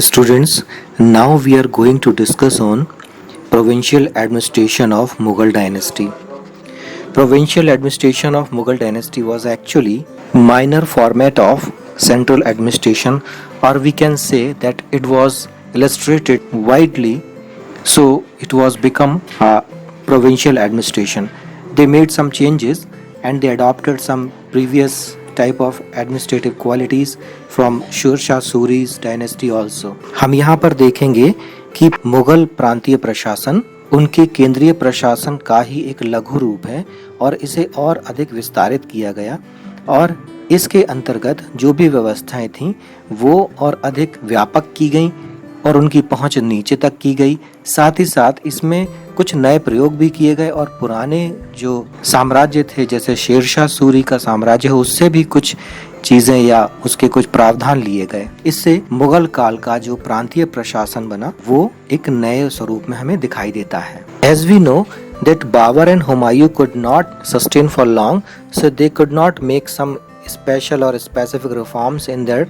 Students, now we are going to discuss on provincial administration of Mughal dynasty. Provincial administration of Mughal dynasty was actually minor format of central administration, or we can say that it was illustrated widely, so it was become a provincial administration. They made some changes and they adopted some previous type of administrative qualities from Sher Shah सूरी's dynasty also. हम यहाँ पर देखेंगे कि मुगल प्रांतीय प्रशासन उनके केंद्रीय प्रशासन का ही एक लघु रूप है और इसे और अधिक विस्तारित किया गया और इसके अंतर्गत जो भी व्यवस्थाएं थीं वो और अधिक व्यापक की गई और उनकी पहुंच नीचे तक की गई। साथ ही साथ इसमें कुछ नए प्रयोग भी किए गए और पुराने जो साम्राज्य थे जैसे शेर शाह सूरी का साम्राज्य उससे भी कुछ चीजें या उसके कुछ प्रावधान लिए गए। इससे मुगल काल का जो प्रांतीय प्रशासन बना वो एक नए स्वरूप में हमें दिखाई देता है। As we know that Babur and Humayun could not sustain for long, so they could not make some special or specific reforms in their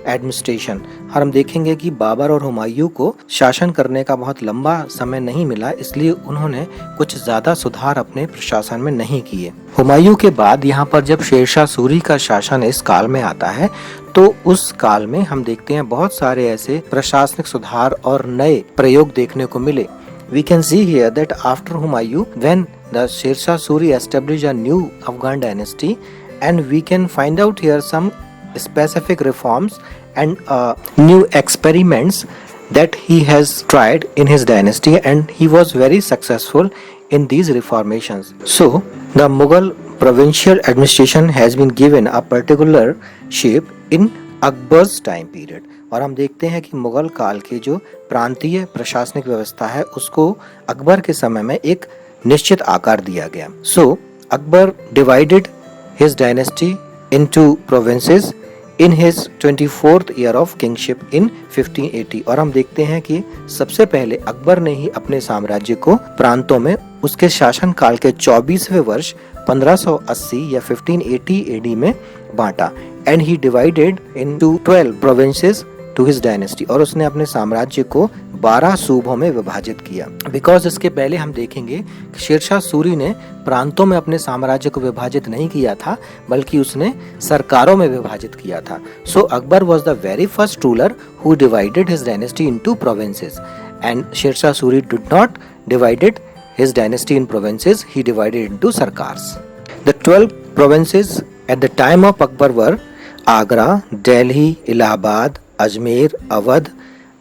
administration. और हम देखेंगे कि बाबर और हुमायूं को शासन करने का बहुत लंबा समय नहीं मिला, इसलिए उन्होंने कुछ ज्यादा सुधार अपने प्रशासन में नहीं किए। हुमायूं के बाद यहाँ पर जब शेरशाह सूरी का शासन इस काल में आता है तो उस काल में हम देखते हैं बहुत सारे ऐसे प्रशासनिक सुधार और नए प्रयोग देखने को मिले। We can see here that after Humayun, when the Sher Suri established a new Afghan dynasty, and we can find out here some specific reforms and new experiments that he has tried in his dynasty, and he was very successful in these reformations. So the Mughal provincial administration has been given a particular shape in Akbar's time period. और हम देखते हैं कि मुगल काल के जो प्रांतीय प्रशासनिक व्यवस्था है उसको अकबर के समय में एक निश्चित आकार दिया गया। So Akbar divided his dynasty into provinces in his 24th year of kingship in 1580। और हम देखते हैं कि सबसे पहले अकबर ने ही अपने साम्राज्य को प्रांतों में उसके शासन काल के 24वें वर्ष 1580 या 1580 AD में बांटा। And he divided into 12 provinces to his dynasty. और उसने अपने साम्राज्य को 12 सूबों में विभाजित किया। बिकॉज इसके पहले हम देखेंगे कि शेरशाह सूरी ने प्रांतों में अपने साम्राज्य को विभाजित नहीं किया था बल्कि उसने सरकारों में विभाजित किया था। So Akbar was the very first ruler who divided his dynasty into provinces, and Sher Shah Suri did not divided his dynasty in provinces, he divided into sarkars. The 12 provinces at the time of Akbar were Agra, Delhi, Allahabad, Ajmer, Awadh,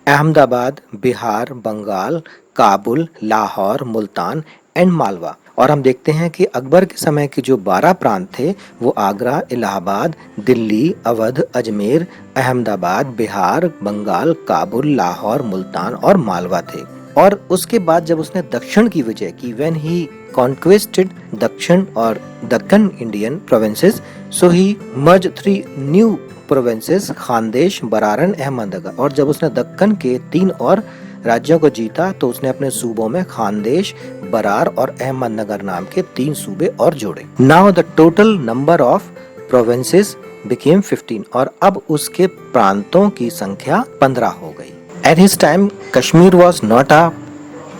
Ahmedabad, Bihar, Bengal, Kabul, Lahore, Multan and Malwa। और हम देखते हैं कि अकबर के समय के जो 12 प्रांत थे वो आगरा, इलाहाबाद, दिल्ली, अवध, अजमेर, अहमदाबाद, बिहार, बंगाल, काबुल, लाहौर, मुल्तान और मालवा थे। और उसके बाद जब उसने दक्षिण की विजय की, when he conquered दक्षिण और Deccan Indian provinces, so he merged 3 new provinces, Khandesh, बरारन, अहमदनगर। और जब उसने दक्कन के 3 और राज्यों को जीता तो उसने अपने सूबों में खानदेश, बरार और अहमदनगर नाम के 3 सूबे और जोड़े। Now the total number of provinces became 15 और अब उसके प्रांतों की संख्या 15 हो गई। At his time, Kashmir was not a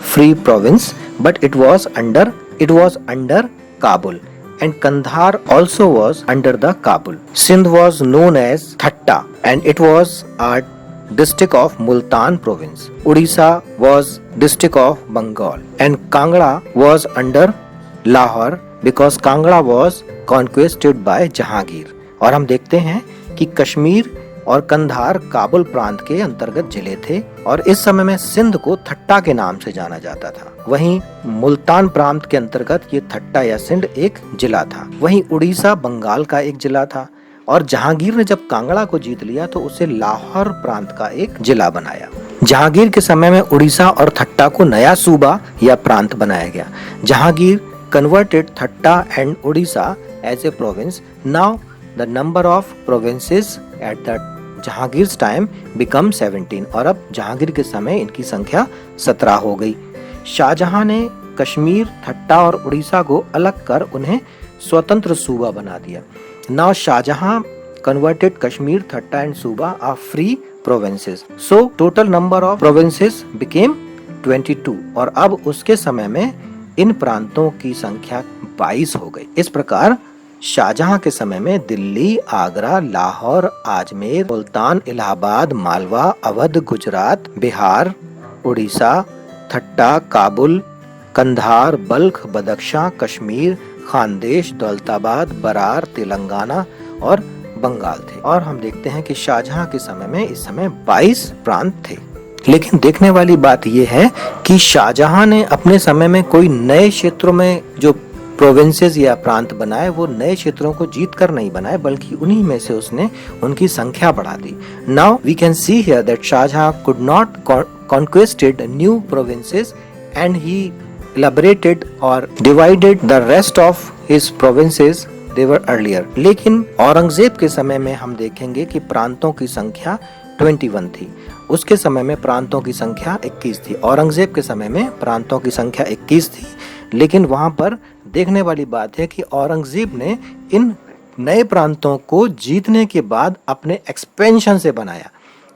free province, but it was under Kabul, and Kandahar also was under the Kabul. Sindh was known as Thatta, and it was a district of Multan province. Odisha was district of Bengal, and Kangra was under Lahore because Kangra was conquered by Jahangir. और हम देखते हैं कि कश्मीर और कंधार काबुल प्रांत के अंतर्गत जिले थे और इस समय में सिंध को थट्टा के नाम से जाना जाता था। वहीं मुल्तान प्रांत के अंतर्गत ये थट्टा या सिंध एक जिला था। वहीं उड़ीसा बंगाल का एक जिला था और जहांगीर ने जब कांगड़ा को जीत लिया तो उसे लाहौर प्रांत का एक जिला बनाया। जहांगीर के समय में उड़ीसा और थट्टा को नया सूबा या प्रांत बनाया गया। Jahangir converted Thatta and Orissa as a province. Now the number of provinces at the Jahangir's time become 17 और अब जहांगीर के समय इनकी संख्या 17 हो गई। शाहजहां ने कश्मीर, थट्टा और उड़ीसा को अलग कर उन्हें स्वतंत्र सूबा बना दिया। Now Shahjahan converted Kashmir, Thatta and सूबा आ free provinces. So total number of provinces became 22 और अब उसके समय में इन प्रांतों की संख्या 22 हो गई। इस प्रकार शाहजहां के समय में दिल्ली, आगरा, लाहौर, अजमेर, मुल्तान, इलाहाबाद, मालवा, अवध, गुजरात, बिहार, उड़ीसा, ठट्टा, काबुल, कंधार, बल्ख, बदख्शां, कश्मीर, खानदेश, दौलताबाद, बरार, तेलंगाना और बंगाल थे। और हम देखते हैं कि शाहजहां के समय में इस समय 22 प्रांत थे। लेकिन देखने वाली बात यह है कि शाहजहां ने अपने समय में कोई नए क्षेत्रों में जो प्रोविंसेस या प्रांत बनाए वो नए क्षेत्रों को जीत कर नहीं बनाए, बल्कि उन्हीं में से उसने उनकी संख्या बढ़ा दी। Now we can see here that Shah Jahan could not conquered new provinces and he elaborated or divided the rest of his provinces they were earlier. लेकिन औरंगजेब के समय में हम देखेंगे कि प्रांतों की संख्या 21 थी। उसके समय में प्रांतों की संख्या 21 थी। औरंगजेब के समय में प्रांतों की संख्या 21 थी। लेकिन वहां पर देखने वाली बात है कि औरंगजेब ने इन नए प्रांतों को जीतने के बाद अपने एक्सपेंशन से बनाया।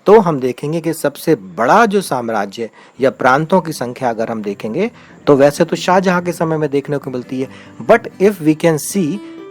तो हम देखेंगे कि सबसे बड़ा जो साम्राज्य या प्रांतों की संख्या अगर हम देखेंगे तो वैसे तो शाहजहां के समय में देखने को मिलती है, but if we can see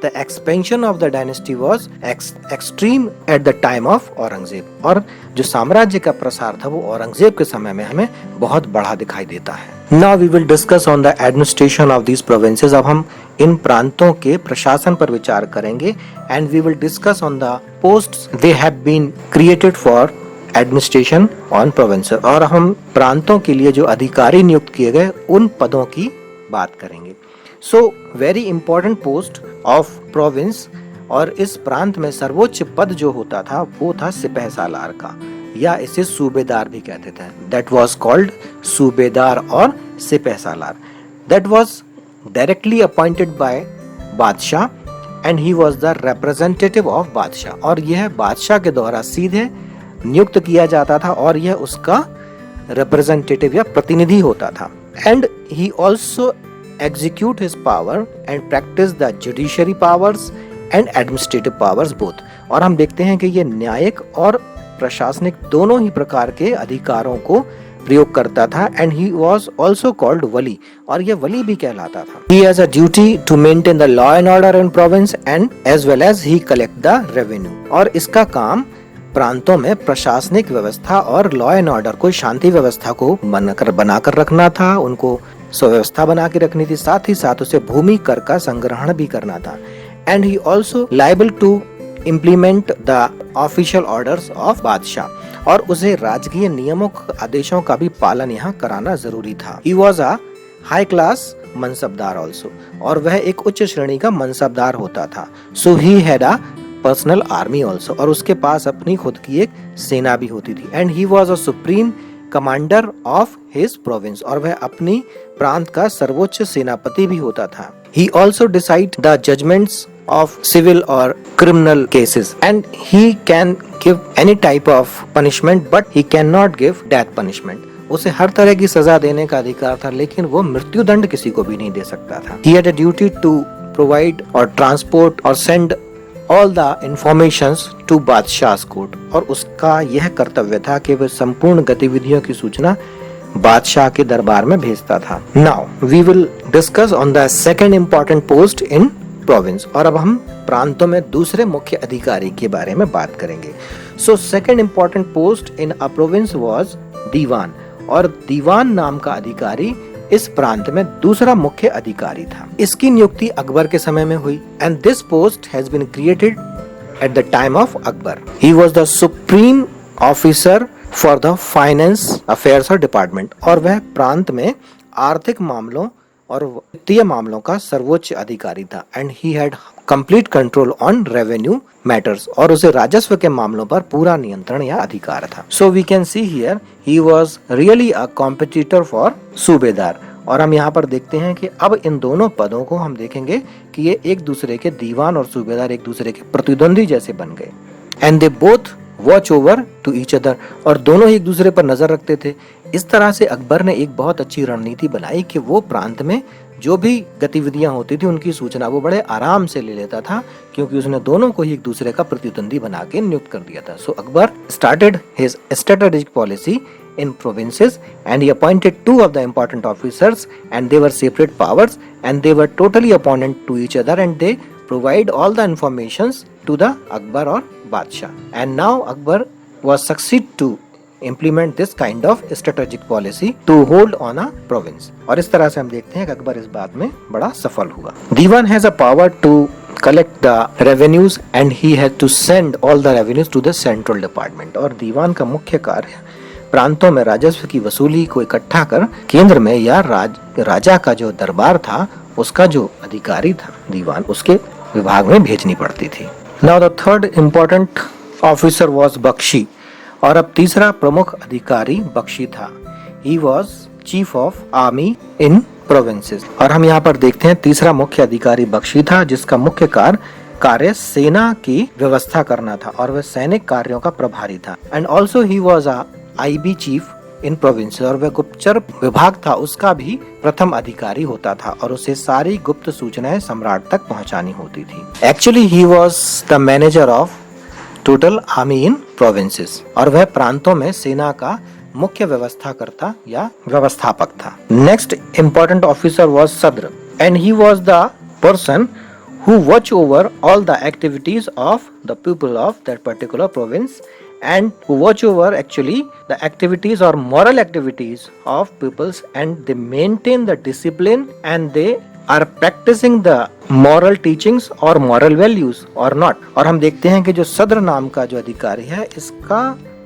the expansion of the dynasty was extreme at the time of Aurangzeb. और जो साम्राज्य का प्रसार था वो औरंगजेब के समय में हमें बहुत बड़ा दिखाई देता है। Now we will discuss on the administration of these provinces. अब हम इन प्रांतों के प्रशासन पर विचार करेंगे and we will discuss on the posts they have been created for administration on province. और हम प्रांतों के लिए जो अधिकारी नियुक्त किए गए उन पदों की बात करेंगे। So very important post of province, और इस प्रांत में सर्वोच्च पद जो होता था वो था सिपह सालार का, या इसे सूबेदार भी कहते थे। दैट वाज कॉल्ड सूबेदार और sipah salar. That was directly appointed by badshah and he was the representative of बादशाह। और यह बादशाह के द्वारा सीधे नियुक्त किया जाता था और यह उसका रिप्रेजेंटेटिव या प्रतिनिधि होता था। And he also execute his power and practice the judiciary powers and administrative powers both। और हम देखते हैं कि ये न्यायिक और प्रशासनिक दोनों ही प्रकार के अधिकारों को प्रयोग करता था। And he was also called वली, और ये वली भी कहलाता था। He has a duty to maintain the law and order in province and as well as he collect the revenue। और इसका काम प्रांतों में प्रशासनिक व्यवस्था और लॉ एंड ऑर्डर को, शांति व्यवस्था को बनाकर रखना था, उनको सुव्यवस्था बना के रखनी थी, साथ ही साथ उसे भूमि कर का संग्रहण भी करना था। And he also liable to implement the official orders of बादशाह, और उसे राजकीय नियमों आदेशों का भी पालन यहाँ कराना जरूरी था। He was a high class mansabdar also, और वह एक उच्च श्रेणी का मनसबदार होता था। So he had a personal army also, और उसके पास अपनी खुद की एक सेना भी होती थी। And he was a supreme commander of his province, और वह अपनी प्रांत का सर्वोच्च सेनापति भी होता था। He also decide the judgments of civil और criminal cases and he can give any type of punishment but he can not give death punishment. उसे हर तरह की सजा देने का अधिकार था, लेकिन वो मृत्यु दंड किसी को भी नहीं दे सकता था। He had a duty to provide और ट्रांसपोर्ट और send all the informations to बादशाह कोर्ट, और उसका यह कर्तव्य था कि वह संपूर्ण गतिविधियों की सूचना बादशाह के दरबार में भेजता था। Now we will discuss on the second important post in province, और अब हम प्रांतों में दूसरे मुख्य अधिकारी के बारे में बात करेंगे। So second important post in a province was diwan, और दीवान नाम का अधिकारी इस प्रांत में दूसरा मुख्य अधिकारी था। इसकी नियुक्ति अकबर के समय में हुई and this post has been created at the time of Akbar. He was the supreme officer for the finance affairs और डिपार्टमेंट, और वह प्रांत में आर्थिक मामलों और वित्तीय मामलों का सर्वोच्च अधिकारी था। And he had complete control on revenue matters, और उसे राजस्व के मामलों पर पूरा नियंत्रण या अधिकार था। So we can see here he was really a competitor for सूबेदार। और हम यहाँ पर देखते हैं कि अब इन दोनों पदों को हम देखेंगे कि ये एक दूसरे के, दीवान और सूबेदार एक दूसरे के प्रतिद्वंदी जैसे बन गए। And they both watch over to each other, और दोनों ही एक दूसरे पर नजर रखते थे। इस तरह से अकबर ने एक बहुत अच्छी रणनीति बनाई कि वो प्रांत में जो भी गतिविधियां होती थी उनकी सूचना वो बड़े आराम से ले लेता था, क्योंकि उसने दोनों को ही एक दूसरे का प्रतिद्वंदी बना के नियुक्त कर दिया था. So Akbar started his strategic policy in provinces and he appointed two of the important officers and they were separate powers and they were totally opponent to each other and they provide all the informations to the Akbar or Badshah. And now Akbar was succeed to implement this kind of strategic policy to hold on a province. और इस तरह से हम देखते हैं कि अकबर इस बात में बड़ा सफल हुआ. Diwan has a power to collect the revenues and he had to send all the revenues to the central department. और दीवान का मुख्य कार्य प्रांतों में राजस्व की वसूली को इकट्ठा कर केंद्र में या राजा का जो दरबार था उसका जो अधिकारी था दीवान, उसके विभाग में भेजनी पड़ती थी. Now the third important officer was बख्शी. और अब तीसरा प्रमुख अधिकारी बख्शी था. He was chief of army in provinces. और हम यहाँ पर देखते हैं तीसरा मुख्य अधिकारी बख्शी था, जिसका मुख्य कार्य सेना की व्यवस्था करना था और वह सैनिक कार्यों का प्रभारी था. And also he was a IB chief in province. और वह गुप्तचर विभाग था, उसका भी प्रथम अधिकारी होता था और उसे सारी गुप्त सूचनाएं सम्राट तक पहुंचानी होती थी. Actually he was the manager of total army in provinces. और वह प्रांतों में सेना का मुख्य व्यवस्थाकर्ता या व्यवस्थापक था. Next important officer was Sadr and he was the person who watch over all the activities of the people of that particular province and who watch over actually the activities or moral activities of peoples and they maintain the discipline and they are practicing the moral teachings or moral values or not. और हम देखते हैं कि जो सद्र नाम का जो अधिकारी है, इसका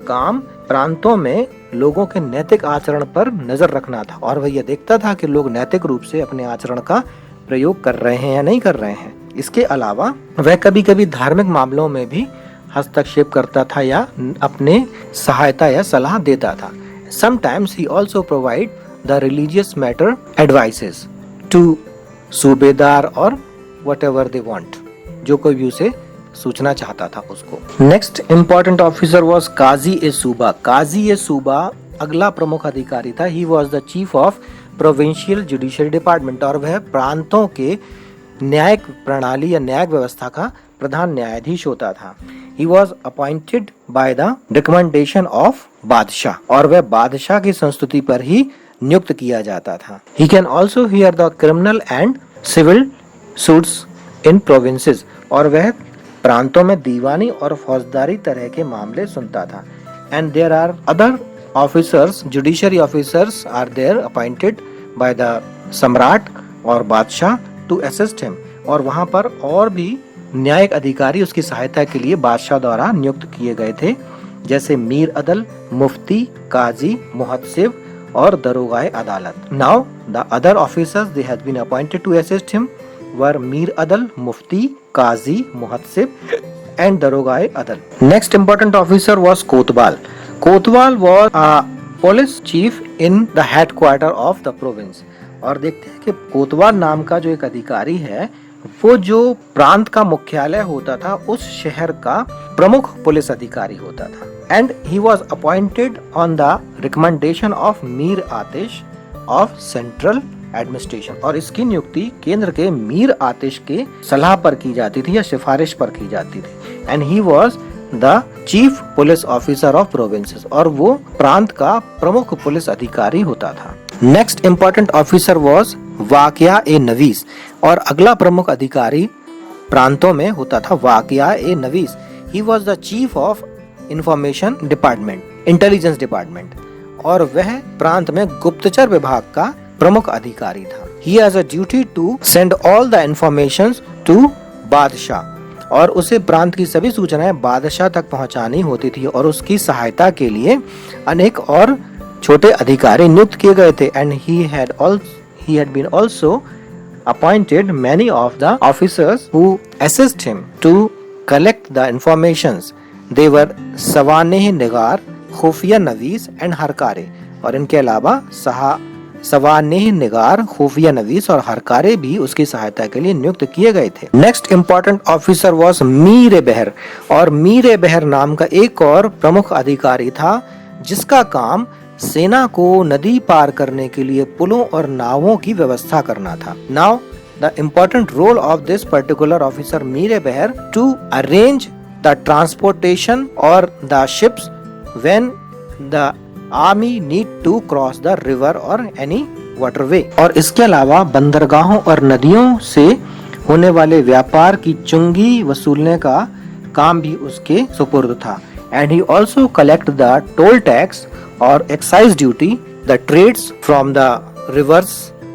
काम प्रांतों में लोगों के नैतिक आचरण पर नजर रखना था और वह यह देखता था कि लोग नैतिक रूप से अपने आचरण का प्रयोग कर रहे हैं या नहीं कर रहे हैं. इसके अलावा वह कभी कभी धार्मिक मामलों में भी हस्तक्षेप करता था या अपने सहायता या सलाह देता था. Sometimes he also provide the religious matter advices to सूबेदार और whatever they want, जो कोई भी उसे सूचना चाहता था उसको. नेक्स्ट इम्पोर्टेंट ऑफिसर वाज काजी ए सूबा. काजी ए सूबा अगला प्रमुख अधिकारी था. He was the chief of provincial judicial department. और वह प्रांतों के न्यायिक प्रणाली या न्यायिक व्यवस्था का प्रधान न्यायाधीश होता था. He was appointed by the recommendation of बादशाह. और वह बादशाह की संस्तुति पर ही नियुक्त किया जाता था. He can also hear the criminal and civil suits in provinces. और वह प्रांतों में दीवानी और फौजदारी तरह के मामले सुनता था. And there are other officers, judiciary officers are there appointed by the सम्राट और बादशाह to assist him. और वहाँ पर और भी न्यायिक अधिकारी उसकी सहायता के लिए बादशाह द्वारा नियुक्त किए गए थे, जैसे मीर अदल, मुफ्ती, काजी, मुहत्सिब और दरोगाए अदालत. Now the other officers they had been appointed to assist him were मीर अदल, मुफ्ती, काजी, मुहत्सिब एंड दरोगाए अदल. Next important officer was Kotwal. Kotwal was a police chief in the headquarter of the province. और देखते हैं कि कोतवाल नाम का जो एक अधिकारी है, वो जो प्रांत का मुख्यालय होता था उस शहर का प्रमुख पुलिस अधिकारी होता था. And he was appointed on the recommendation of मीर आतिश ऑफ सेंट्रल एडमिनिस्ट्रेशन. और इसकी नियुक्ति केंद्र के मीर आतिश के सलाह पर की जाती थी या सिफारिश पर की जाती थी. And he was the chief police officer of provinces. और वो प्रांत का प्रमुख पुलिस अधिकारी होता था. Next important officer was waqia e navis. और अगला प्रमुख अधिकारी प्रांतों में होता था waqia e navis. He was the chief of information department, intelligence department. और वह प्रांत में गुप्तचर विभाग का प्रमुख अधिकारी था. He has a duty to send all the information to बादशाह. और उसे प्रांत की सभी सूचनाएं बादशाह तक पहुंचानी होती थी और उसकी सहायता के लिए अनेक और छोटे अधिकारी नियुक्त किए गए थे. And he had been also appointed many of the officers who assist him to collect the informations. They were सवानेह निगार, खुफिया नवीस एंड हरकारे. और इनके अलावा सवानेह निगार, खुफिया नवीस और हरकारे भी उसकी सहायता के लिए नियुक्त किए गए थे. Next important officer was Mir बहर. और मीर बहर नाम का एक और प्रमुख अधिकारी था जिसका काम सेना को नदी पार करने के लिए पुलों और नावों की व्यवस्था करना था। Now the important role of this particular officer मीर बहर टू अरेंज द ट्रांसपोर्टेशन और the ships when the army need to cross the river और एनी वाटरवे। और इसके अलावा बंदरगाहों और नदियों से होने वाले व्यापार की चुंगी वसूलने का काम भी उसके सुपुर्द था। And he also collect the toll tax और excise duty the trades from the rivers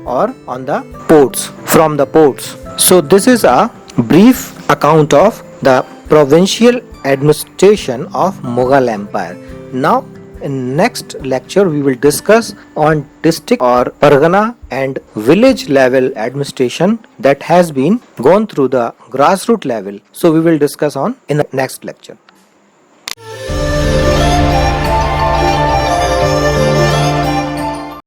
और on the ports from the ports. So this is a brief account of the provincial administration of Mughal Empire. Now in next lecture we will discuss on district or pargana and village level administration that has been gone through the grassroots level. So we will discuss on in the next lecture.